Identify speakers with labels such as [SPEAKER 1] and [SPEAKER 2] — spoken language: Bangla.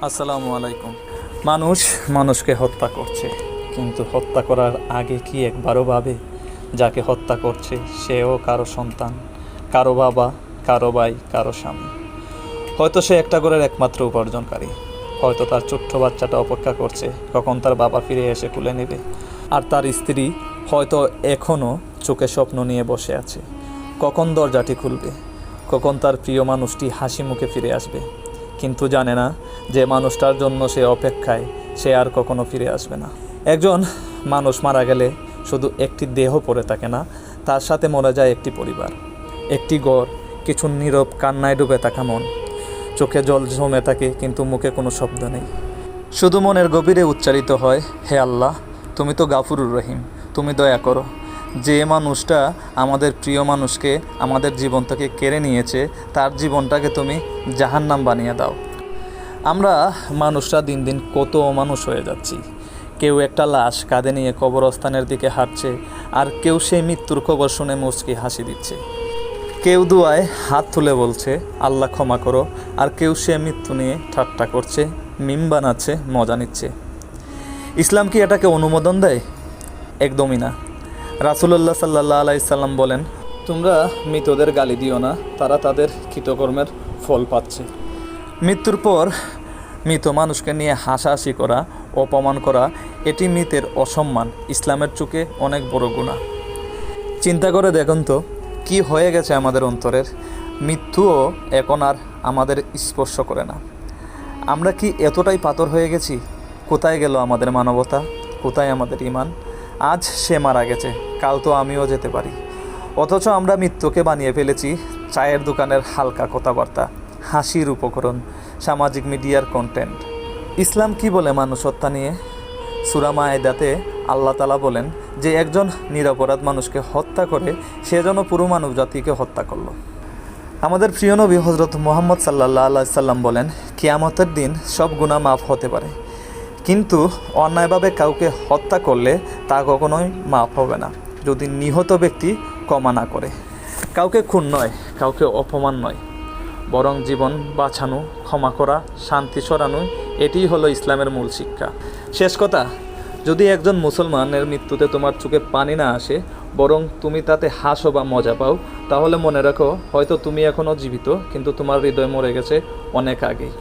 [SPEAKER 1] আসসালামু আলাইকুম। মানুষ মানুষকে হত্যা করছে, কিন্তু হত্যা করার আগে কি একবারও ভাবে যাকে হত্যা করছে সেও কারো সন্তান, কারো বাবা, কারো ভাই, কারো স্বামী। হয়তো সে একটা ঘরের একমাত্র উপার্জনকারী। হয়তো তার ছোট্ট বাচ্চাটা অপেক্ষা করছে কখন তার বাবা ফিরে এসে কুলে নেবে। আর তার স্ত্রী হয়তো এখনও চোখে স্বপ্ন নিয়ে বসে আছে, কখন দরজাটি খুলবে, কখন তার প্রিয় মানুষটি হাসি মুখে ফিরে আসবে। কিন্তু জানে না যে মানুষটার জন্য সে অপেক্ষায়, সে আর কখনো ফিরে আসবে না। একজন মানুষ মারা গেলে শুধু একটি দেহ পড়ে থাকে না, তার সাথে মরে যায় একটি পরিবার, একটি ঘর, কিছু নীরব কান্নায় ডুবে থাকা মন। চোখে জল জমে থাকে কিন্তু মুখে কোনো শব্দ নেই। শুধু মনের গভীরে উচ্চারিত হয়, হে আল্লাহ, তুমি তো গাফুরুর রহিম, তুমি দয়া করো। যে মানুষটা আমাদের প্রিয় মানুষকে আমাদের জীবন থেকে কেড়ে নিয়েছে, তার জীবনটাকে তুমি জাহান্নাম বানিয়ে দাও। আমরা মানুষরা দিন দিন কত অমানুষ হয়ে যাচ্ছি। কেউ একটা লাশ কাঁধে নিয়ে কবরস্থানের দিকে হাঁটছে, আর কেউ সেই মৃত্যুর খবর শুনে মুচকি হাসি দিচ্ছে। কেউ দুয়ায় হাত তুলে বলছে আল্লাহ ক্ষমা করো, আর কেউ সে মৃত্যু নিয়ে ঠাট্টা করছে, মিম বানাচ্ছে, মজা নিচ্ছে। ইসলাম কি এটাকে অনুমোদন দেয়? একদমই না। রাসূলুল্লাহ সাল্লাল্লাহু আলাইহি সাল্লাম বলেন, তোমরা মৃতদের গালি দিও না, তারা তাদের কৃতকর্মের ফল পাচ্ছে। মৃত্যুর পর মৃত মানুষকে নিয়ে হাসাহাসি করা, অপমান করা, এটি মৃতের অসম্মান, ইসলামের চোখে অনেক বড় গুনাহ। চিন্তা করে দেখুন তো কি হয়ে গেছে আমাদের অন্তরের। মৃত্যুও এখন আর আমাদের স্পর্শ করে না। আমরা কি এতটাই পাথর হয়ে গেছি? কোথায় গেল আমাদের মানবতা? কোথায় আমাদের ঈমান? আজ সে মারা গেছে, কাল তো আমিও যেতে পারি। অথচ আমরা মৃত্যুকে বানিয়ে ফেলেছি চায়ের দোকানের হালকা কথাবার্তা, হাসির উপকরণ, সামাজিক মিডিয়ার কন্টেন্ট। ইসলাম কি বলে মানুষ হত্যা নিয়ে? সূরা মায়েদাতে আল্লাহ তাআলা বলেন যে একজন নিরপরাধ মানুষকে হত্যা করে সে যেন পুরো মানব জাতিকে হত্যা করলো। আমাদের প্রিয় নবী হযরত মুহাম্মদ সাল্লাল্লাহু আলাইহি সাল্লাম বলেন, কিয়ামতের দিন সব গুনাহ মাফ হতে পারে, কিন্তু অন্যায়ভাবে কাউকে হত্যা করলে তা কখনোই মাফ হবে না, যদি নিহত ব্যক্তি ক্ষমা না করে। কাউকে খুন নয়, কাউকে অপমান নয়, বরং জীবন বাঁচানো, ক্ষমা করা, শান্তি ছড়ানো, এটিই হলো ইসলামের মূল শিক্ষা। শেষ কথা, যদি একজন মুসলমানের মৃত্যুতে তোমার চোখে পানি না আসে, বরং তুমি তাতে হাসো বা মজা পাও, তাহলে মনে রাখো হয়তো তুমি এখনও জীবিত, কিন্তু তোমার হৃদয় মরে গেছে অনেক আগেই।